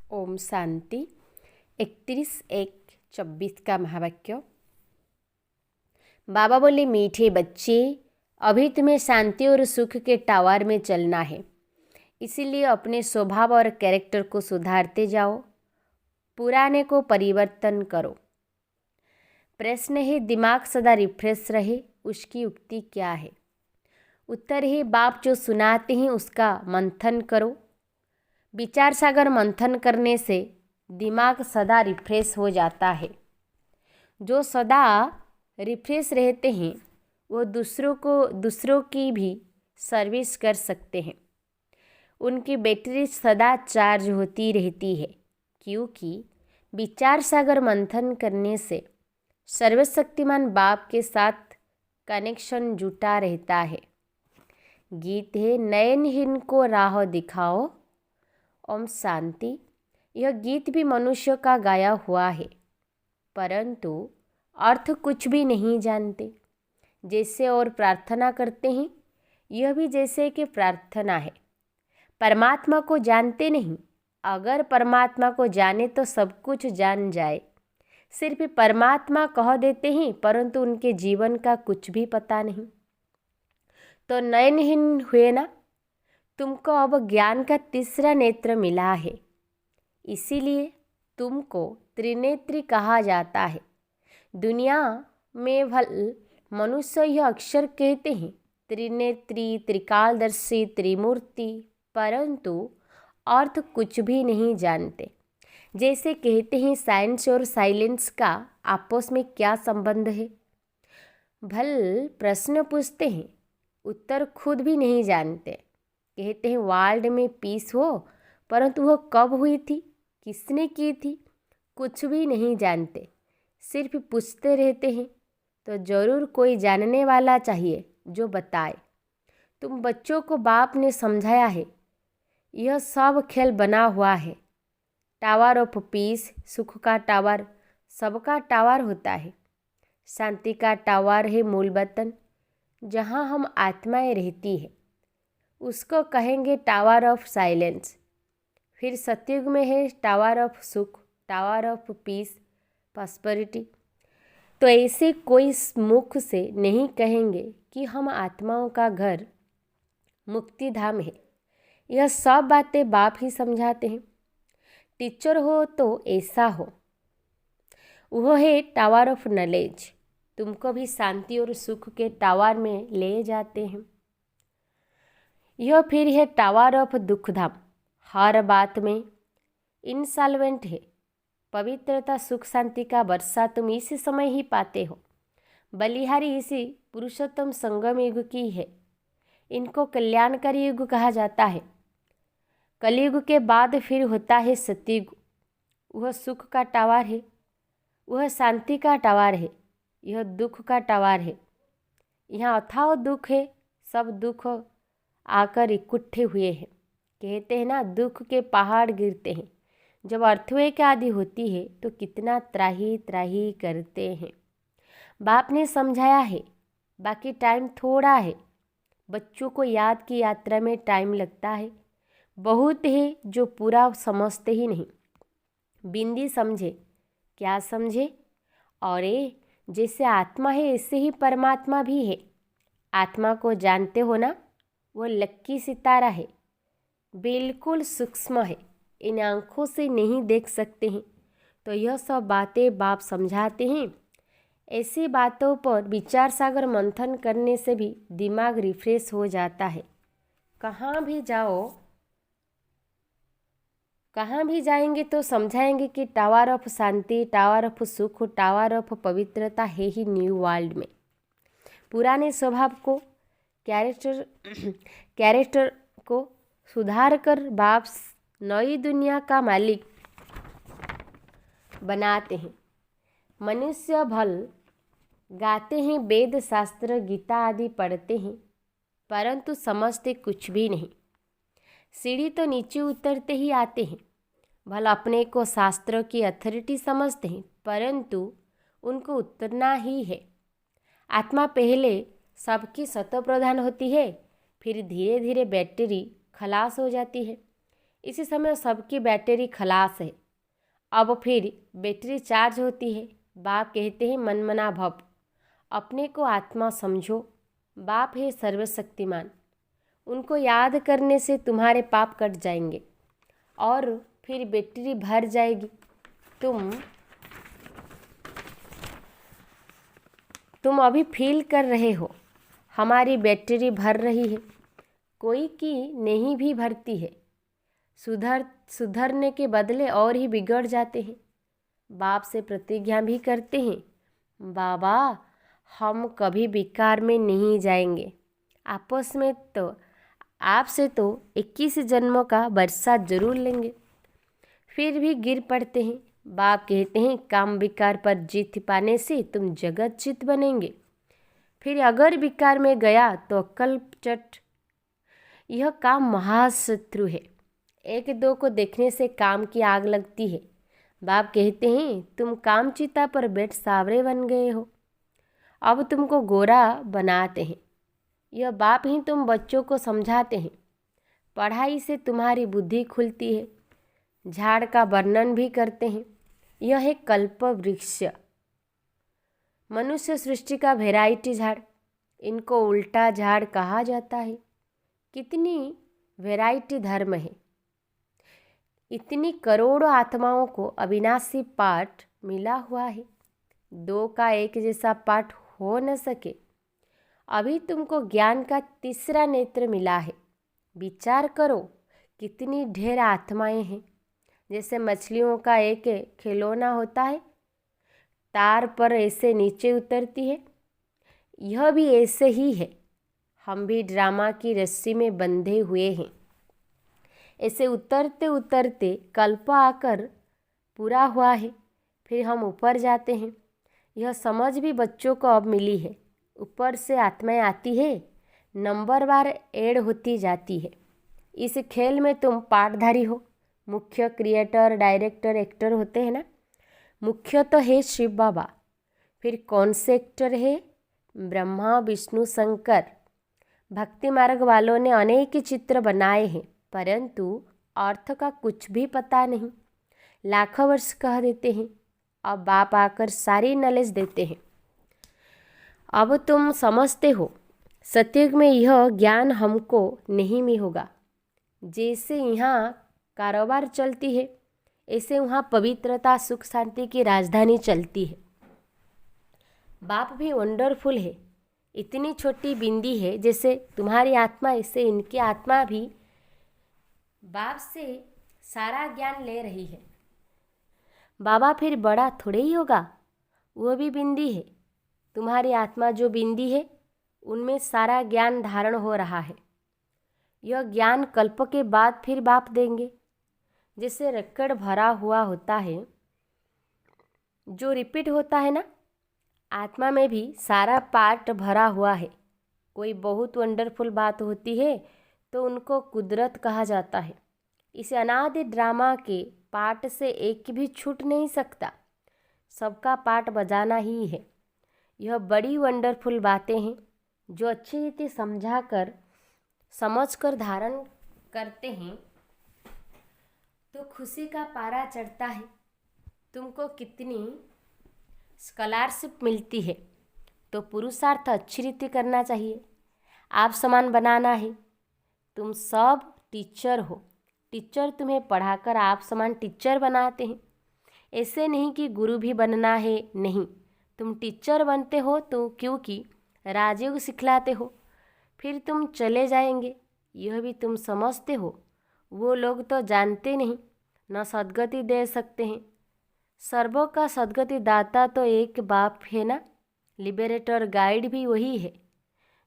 ओम शांति 31/1/24 का महावाक्य। बाबा बोले, मीठे बच्चे, अभी तुम्हें शांति और सुख के टावर में चलना है, इसीलिए अपने स्वभाव और कैरेक्टर को सुधारते जाओ, पुराने को परिवर्तन करो। प्रश्न है, दिमाग सदा रिफ्रेश रहे, उसकी युक्ति क्या है? उत्तर है, बाप जो सुनाते हैं उसका मंथन करो। विचार सागर मंथन करने से दिमाग सदा रिफ्रेश हो जाता है। जो सदा रिफ्रेश रहते हैं वो दूसरों की भी सर्विस कर सकते हैं। उनकी बैटरी सदा चार्ज होती रहती है, क्योंकि विचार सागर मंथन करने से सर्वशक्तिमान बाप के साथ कनेक्शन जुटा रहता है। गीत है, नयनहीन को राह दिखाओ। ओम शांति। यह गीत भी मनुष्य का गाया हुआ है, परंतु अर्थ कुछ भी नहीं जानते। जैसे और प्रार्थना करते हैं, यह भी जैसे कि प्रार्थना है। परमात्मा को जानते नहीं। अगर परमात्मा को जाने तो सब कुछ जान जाए। सिर्फ परमात्मा कह देते हैं, परंतु उनके जीवन का कुछ भी पता नहीं। तो नयनहीन हुए ना। तुमको अब ज्ञान का तीसरा नेत्र मिला है, इसीलिए तुमको त्रिनेत्री कहा जाता है। दुनिया में मनुष्य यह अक्षर कहते हैं त्रिनेत्री, त्रिकालदर्शी, त्रिमूर्ति, परंतु अर्थ कुछ भी नहीं जानते। जैसे कहते हैं साइंस और साइलेंस का आपस में क्या संबंध है। प्रश्न पूछते हैं, उत्तर खुद भी नहीं जानते। कहते हैं वर्ल्ड में पीस हो, परंतु वह कब हुई थी, किसने की थी, कुछ भी नहीं जानते। सिर्फ पूछते रहते हैं। तो ज़रूर कोई जानने वाला चाहिए जो बताए। तुम बच्चों को बाप ने समझाया है, यह सब खेल बना हुआ है। टावर ऑफ पीस, सुख का टावर सबका टावर होता है। शांति का टावर है मूल वतन, जहाँ हम आत्माएं रहती है, उसको कहेंगे टावर ऑफ साइलेंस। फिर सतयुग में है टावर ऑफ सुख, टावर ऑफ पीस, प्रॉस्पेरिटी। तो ऐसे कोई मुख से नहीं कहेंगे कि हम आत्माओं का घर मुक्ति धाम है। यह सब बातें बाप ही समझाते हैं। टीचर हो तो ऐसा हो। वह है टावर ऑफ नॉलेज, तुमको भी शांति और सुख के टावर में ले जाते हैं। यह फिर है टावर ऑफ दुखधाम, हर बात में इंसॉल्वेंट है। पवित्रता, सुख, शांति का वर्षा तुम इसी समय ही पाते हो। बलिहारी इसी पुरुषोत्तम संगम युग की है। इनको कल्याणकारी युग कहा जाता है। कलयुग के बाद फिर होता है सतयुग। वह सुख का टावर है, वह शांति का टावर है, यह दुख का टावर है। यहाँ अथाह दुख है, सब दुख आकर इकट्ठे हुए हैं। कहते हैं ना, दुख के पहाड़ गिरते हैं। जब अर्थक्वेक आदि होती है तो कितना त्राही त्राही करते हैं। बाप ने समझाया है, बाकी टाइम थोड़ा है। बच्चों को याद की यात्रा में टाइम लगता है। बहुत है जो पूरा समझते ही नहीं। बिंदी समझे, क्या समझे? और जैसे आत्मा है ऐसे ही परमात्मा भी है। आत्मा को जानते हो ना, वो लक्की सितारा है, बिल्कुल सूक्ष्म है, इन आँखों से नहीं देख सकते हैं। तो यह सब बातें बाप समझाते हैं। ऐसी बातों पर विचार सागर मंथन करने से भी दिमाग रिफ्रेश हो जाता है। कहाँ भी जाओ, कहाँ भी जाएंगे तो समझाएंगे कि tower of Shanti, tower of सुख, टावर ऑफ पवित्रता है ही न्यू वर्ल्ड में। पुराने स्वभाव को, कैरेक्टर को सुधार कर बाप नई दुनिया का मालिक बनाते हैं। मनुष्य गाते हैं, वेद शास्त्र गीता आदि पढ़ते हैं, परंतु समझते कुछ भी नहीं। सीढ़ी तो नीचे उतरते ही आते हैं। अपने को शास्त्रों की अथॉरिटी समझते हैं, परंतु उनको उतरना ही है। आत्मा पहले सबकी सतो प्रधान होती है, फिर धीरे धीरे बैटरी खलास हो जाती है। इसी समय सबकी बैटरी खलास है। अब फिर बैटरी चार्ज होती है। बाप कहते हैं मन मना भव, अपने को आत्मा समझो। बाप है सर्वशक्तिमान, उनको याद करने से तुम्हारे पाप कट जाएंगे और फिर बैटरी भर जाएगी। तुम अभी फील कर रहे हो हमारी बैटरी भर रही है, कोई की नहीं भी भरती है। सुधरने के बदले और ही बिगड़ जाते हैं। बाप से प्रतिज्ञा भी करते हैं, बाबा हम कभी विकार में नहीं जाएंगे। आपस में तो आपसे तो 21 जन्मों का वर्षा जरूर लेंगे, फिर भी गिर पड़ते हैं। बाप कहते हैं काम विकार पर जीत पाने से तुम जगत जीत बनेंगे। फिर अगर विकार में गया तो कल्पचट, यह काम महाशत्रु है। एक दो को देखने से काम की आग लगती है। बाप कहते हैं तुम काम चिता पर बैठ सावरे बन गए हो, अब तुमको गोरा बनाते हैं। यह बाप ही तुम बच्चों को समझाते हैं। पढ़ाई से तुम्हारी बुद्धि खुलती है। झाड़ का वर्णन भी करते हैं, यह है कल्प वृक्ष। मनुष्य सृष्टि का वैरायटी झाड़, इनको उल्टा झाड़ कहा जाता है। कितनी वैरायटी धर्म है। इतनी करोड़ों आत्माओं को अविनाशी पाठ मिला हुआ है, दो का एक जैसा पाठ हो न सके। अभी तुमको ज्ञान का तीसरा नेत्र मिला है। विचार करो कितनी ढेर आत्माएं हैं। जैसे मछलियों का एक खिलौना होता है, तार पर ऐसे नीचे उतरती है, यह भी ऐसे ही है। हम भी ड्रामा की रस्सी में बंधे हुए हैं। ऐसे उतरते उतरते कल्प आकर पूरा हुआ है, फिर हम ऊपर जाते हैं। यह समझ भी बच्चों को अब मिली है। ऊपर से आत्माएं आती है, नंबरवार ऐड होती जाती है। इस खेल में तुम पाठधारी हो। मुख्य क्रिएटर, डायरेक्टर, एक्टर होते हैं ना। मुख्य तो है शिव बाबा, फिर कौन से एक्टर है? ब्रह्मा, विष्णु, शंकर। भक्ति मार्ग वालों ने अनेक चित्र बनाए हैं, परंतु अर्थ का कुछ भी पता नहीं। लाखों वर्ष कह देते हैं, अब बाप आकर सारी नॉलेज देते हैं। अब तुम समझते हो सतयुग में यह ज्ञान हमको नहीं में होगा। जैसे यहाँ कारोबार चलती है, ऐसे वहाँ पवित्रता, सुख, शांति की राजधानी चलती है। बाप भी वंडरफुल है। इतनी छोटी बिंदी है, जैसे तुम्हारी आत्मा ऐसे इनकी आत्मा भी बाप से सारा ज्ञान ले रही है। बाबा फिर बड़ा थोड़े ही होगा, वो भी बिंदी है। तुम्हारी आत्मा जो बिंदी है, उनमें सारा ज्ञान धारण हो रहा है। यह ज्ञान कल्प के बाद फिर बाप देंगे। जैसे रक्कड़ भरा हुआ होता है, जो रिपीट होता है ना, आत्मा में भी सारा पार्ट भरा हुआ है। कोई बहुत वंडरफुल बात होती है तो उनको कुदरत कहा जाता है। इस अनादि ड्रामा के पार्ट से एक भी छूट नहीं सकता, सबका पार्ट बजाना ही है। यह बड़ी वंडरफुल बातें हैं जो अच्छी रीति समझ कर धारण करते हैं तो खुशी का पारा चढ़ता है। तुमको कितनी स्कॉलरशिप मिलती है, तो पुरुषार्थ अच्छी रीति करना चाहिए। आप समान बनाना है। तुम सब टीचर हो, टीचर तुम्हें पढ़ाकर आप समान टीचर बनाते हैं। ऐसे नहीं कि गुरु भी बनना है, नहीं, तुम टीचर बनते हो तो क्योंकि राजयोग सिखलाते हो, फिर तुम चले जाएंगे, यह भी तुम समझते हो। वो लोग तो जानते नहीं, न सद्गति दे सकते हैं। सर्वों का सद्गति दाता तो एक बाप है ना। लिबरेटर, गाइड भी वही है।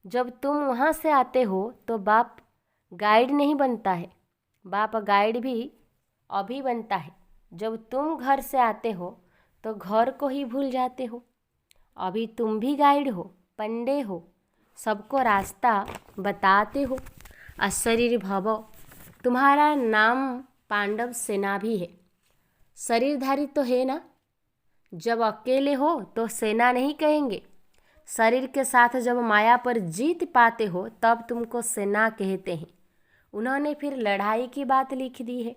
जब तुम वहाँ से आते हो तो बाप गाइड नहीं बनता है, बाप गाइड भी अभी बनता है। जब तुम घर से आते हो तो घर को ही भूल जाते हो। अभी तुम भी गाइड हो, पंडे हो, सबको रास्ता बताते हो। अशरीर भव, तुम्हारा नाम पांडव सेना भी है। शरीरधारी तो है ना। जब अकेले हो तो सेना नहीं कहेंगे, शरीर के साथ जब माया पर जीत पाते हो तब तुमको सेना कहते हैं। उन्होंने फिर लड़ाई की बात लिख दी है।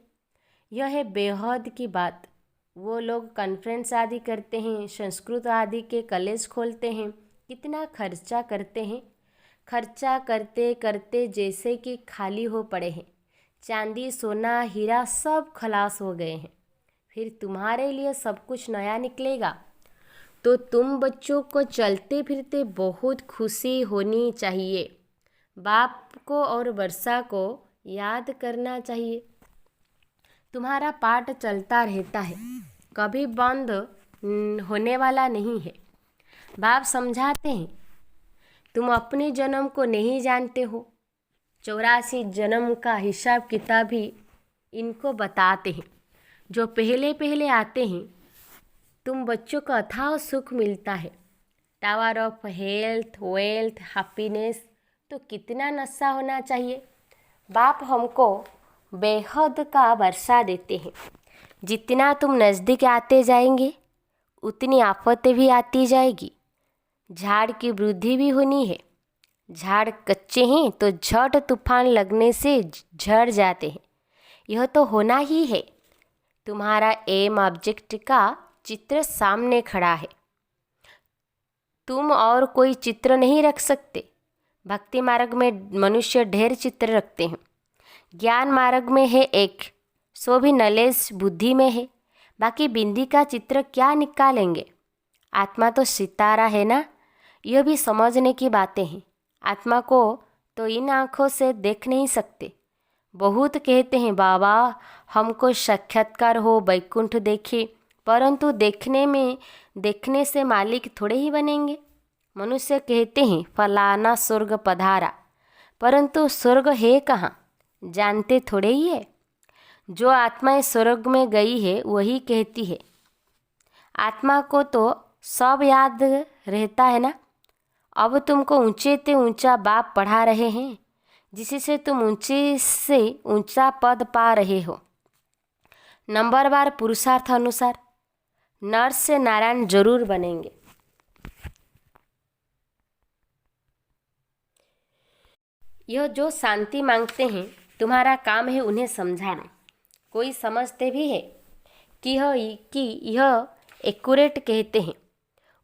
यह है बेहद की बात। वो लोग कॉन्फ्रेंस आदि करते हैं, संस्कृत आदि के कॉलेज खोलते हैं, कितना खर्चा करते हैं। खर्चा करते करते जैसे कि खाली हो पड़े हैं, चांदी सोना हीरा सब खलास हो गए हैं। फिर तुम्हारे लिए सब कुछ नया निकलेगा तो तुम बच्चों को चलते फिरते बहुत खुशी होनी चाहिए। बाप को और वर्षा को याद करना चाहिए। तुम्हारा पाठ चलता रहता है, कभी बंद होने वाला नहीं है। बाप समझाते हैं, तुम अपने जन्म को नहीं जानते हो। 84 जन्म का हिसाब किताब भी इनको बताते हैं। जो पहले पहले आते हैं तुम बच्चों को अथाह सुख मिलता है। Tower of health, wealth, happiness, तो कितना नशा होना चाहिए। बाप हमको बेहद का वर्षा देते हैं। जितना तुम नज़दीक आते जाएंगे उतनी आफतें भी आती जाएगी। झाड़ की वृद्धि भी होनी है। झाड़ कच्चे हैं तो झट तूफान लगने से झड़ जाते हैं। यह तो होना ही है। तुम्हारा एम ऑब्जेक्ट का चित्र सामने खड़ा है, तुम और कोई चित्र नहीं रख सकते। भक्ति मार्ग में मनुष्य ढेर चित्र रखते हैं। ज्ञान मार्ग में है एक, सो भी नॉलेज बुद्धि में है। बाकी बिंदी का चित्र क्या निकालेंगे। आत्मा तो सितारा है ना। यह भी समझने की बातें हैं। आत्मा को तो इन आँखों से देख नहीं सकते। बहुत कहते हैं बाबा हमको साक्षात्कार हो, वैकुंठ देखे, परंतु देखने से मालिक थोड़े ही बनेंगे। मनुष्य कहते हैं फलाना स्वर्ग पधारा, परंतु स्वर्ग है कहाँ जानते थोड़े ही है। जो आत्मा स्वर्ग में गई है वही कहती है। आत्मा को तो सब याद रहता है ना। अब तुमको ऊंचे से ऊंचा बाप पढ़ा रहे हैं, जिससे तुम ऊंचे से ऊंचा पद पा रहे हो। नंबरवार पुरुषार्थ अनुसार नर से नारायण जरूर बनेंगे। यह जो शांति मांगते हैं तुम्हारा काम है उन्हें समझाना। कोई समझते भी है कि यह एक्यूरेट कहते हैं।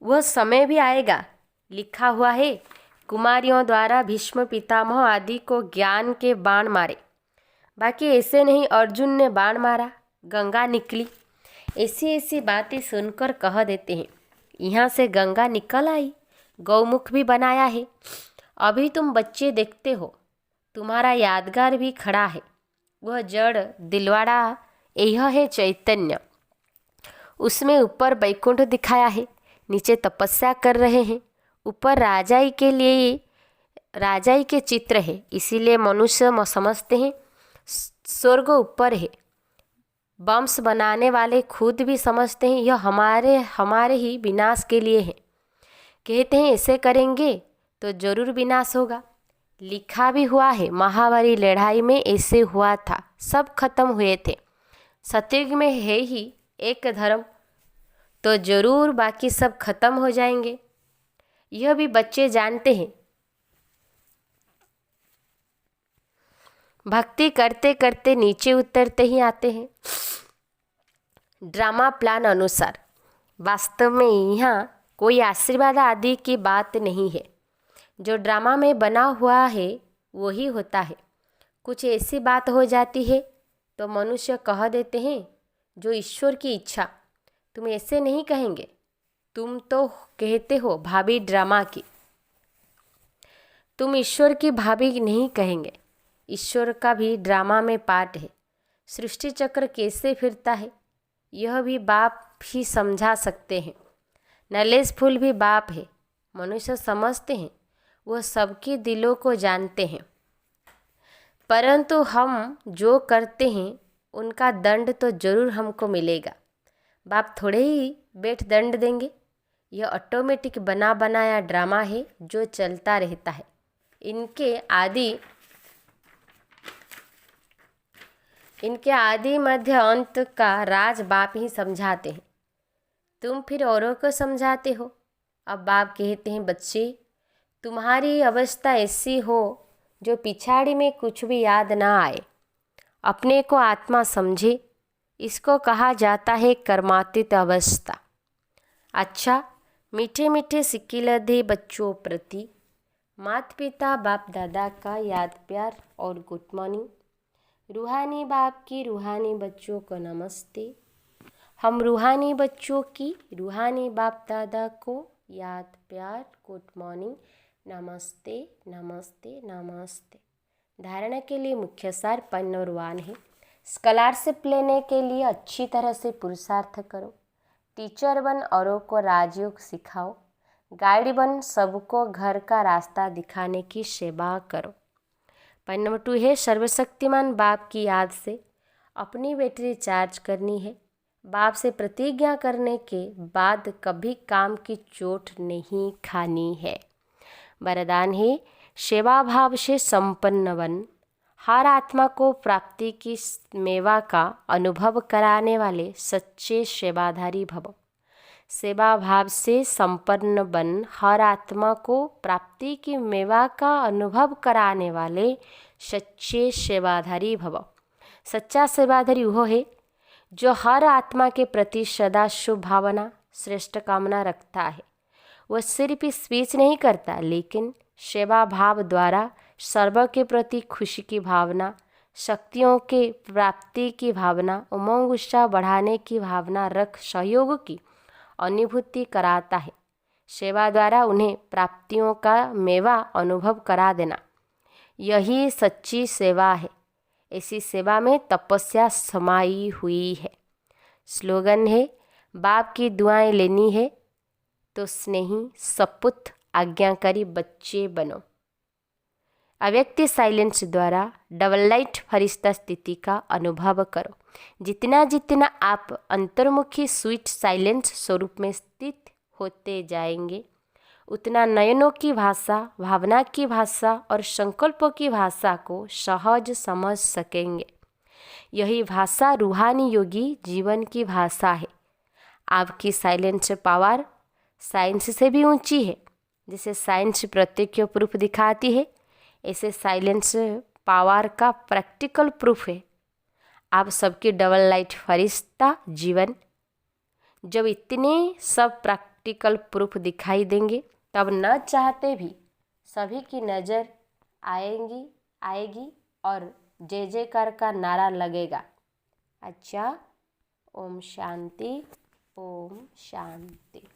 वह समय भी आएगा, लिखा हुआ है, कुमारियों द्वारा भीष्म पितामह आदि को ज्ञान के बाण मारे। बाकी ऐसे नहीं अर्जुन ने बाण मारा, गंगा निकली। ऐसी ऐसी बातें सुनकर कह देते हैं यहाँ से गंगा निकल आई, गौमुख भी बनाया है। अभी तुम बच्चे देखते हो, तुम्हारा यादगार भी खड़ा है। वह जड़ दिलवाड़ा यह है चैतन्य। उसमें ऊपर वैकुंठ दिखाया है, नीचे तपस्या कर रहे हैं। ऊपर राजाई के चित्र है, इसीलिए मनुष्य समझते हैं स्वर्ग ऊपर है। बम्स बनाने वाले खुद भी समझते हैं यह हमारे ही विनाश के लिए है। कहते हैं ऐसे करेंगे तो जरूर विनाश होगा। लिखा भी हुआ है, महाभारत लड़ाई में ऐसे हुआ था, सब खत्म हुए थे। सतयुग में है ही एक धर्म, तो जरूर बाकी सब खत्म हो जाएंगे। यह भी बच्चे जानते हैं। भक्ति करते करते नीचे उतरते ही आते हैं। ड्रामा प्लान अनुसार वास्तव में यहाँ कोई आशीर्वाद आदि की बात नहीं है। जो ड्रामा में बना हुआ है वही होता है। कुछ ऐसी बात हो जाती है तो मनुष्य कह देते हैं जो ईश्वर की इच्छा। तुम ऐसे नहीं कहेंगे, तुम तो कहते हो भाभी ड्रामा की। तुम ईश्वर की भाभी नहीं कहेंगे। ईश्वर का भी ड्रामा में पार्ट है। सृष्टि चक्र कैसे फिरता है यह भी बाप ही समझा सकते हैं। नॉलेजफुल भी बाप है। मनुष्य समझते हैं, वह सबके दिलों को जानते हैं, परंतु हम जो करते हैं उनका दंड तो जरूर हमको मिलेगा। बाप थोड़े ही बैठ दंड देंगे। यह ऑटोमेटिक बना बनाया ड्रामा है जो चलता रहता है। इनके आदि मध्य अंत का राज बाप ही समझाते हैं। तुम फिर औरों को समझाते हो। अब बाप कहते हैं बच्चे तुम्हारी अवस्था ऐसी हो जो पिछाड़ी में कुछ भी याद ना आए, अपने को आत्मा समझे, इसको कहा जाता है कर्मातीत अवस्था। अच्छा, मीठे मीठे सिक्के लदे बच्चों प्रति माता पिता बाप दादा का याद प्यार और गुड मॉर्निंग। रूहानी बाप की रूहानी बच्चों को नमस्ते। हम रूहानी बच्चों की रूहानी बाप दादा को याद प्यार गुड मॉर्निंग, नमस्ते नमस्ते नमस्ते। धारणा के लिए मुख्य सार पेन और वान है। स्कॉलरशिप लेने के लिए अच्छी तरह से पुरुषार्थ करो। टीचर बन औरों को राजयोग सिखाओ। गाइड बन सबको घर का रास्ता दिखाने की सेवा करो। पॉइंट नंबर 2 है सर्वशक्तिमान बाप की याद से अपनी बैटरी चार्ज करनी है। बाप से प्रतिज्ञा करने के बाद कभी काम की चोट नहीं खानी है। वरदान है सेवा भाव से संपन्न बन। हर आत्मा को प्राप्ति की मेवा का अनुभव कराने वाले सच्चे सेवाधारी भव। सेवा भाव से संपन्न बन, हर आत्मा को प्राप्ति की मेवा का अनुभव कराने वाले सच्चे सेवाधारी भव। सच्चा सेवाधारी वह है जो हर आत्मा के प्रति सदा शुभ भावना श्रेष्ठ कामना रखता है। वह सिर्फ स्पीच नहीं करता, लेकिन सेवा भाव द्वारा सर्व के प्रति खुशी की भावना, शक्तियों के प्राप्ति की भावना, उमंग उत्साह बढ़ाने की भावना रख सहयोग की अनुभूति कराता है। सेवा द्वारा उन्हें प्राप्तियों का मेवा अनुभव करा देना, यही सच्ची सेवा है। ऐसी सेवा में तपस्या समाई हुई है। स्लोगन है बाप की दुआएं लेनी है तो स्नेही सपुत आज्ञाकारी बच्चे बनो। अव्यक्त साइलेंस द्वारा डबल लाइट फरिश्ता स्थिति का अनुभव करो। जितना जितना आप अंतर्मुखी स्वीट साइलेंस स्वरूप में स्थित होते जाएंगे, उतना नयनों की भाषा, भावना की भाषा और संकल्पों की भाषा को सहज समझ सकेंगे। यही भाषा रूहानी योगी जीवन की भाषा है। आपकी साइलेंस पावर साइंस से भी ऊंची है। जैसे साइंस प्रत्यक्ष प्रूफ दिखाती है, ऐसे साइलेंस पावर का प्रैक्टिकल प्रूफ है। आप सबकी डबल लाइट फरिश्ता जीवन, जब इतने सब प्रैक्टिकल प्रूफ दिखाई देंगे, तब न चाहते भी सभी की नज़र आएगी और जय जयकार का नारा लगेगा। अच्छा, ओम शांति, ओम शांति।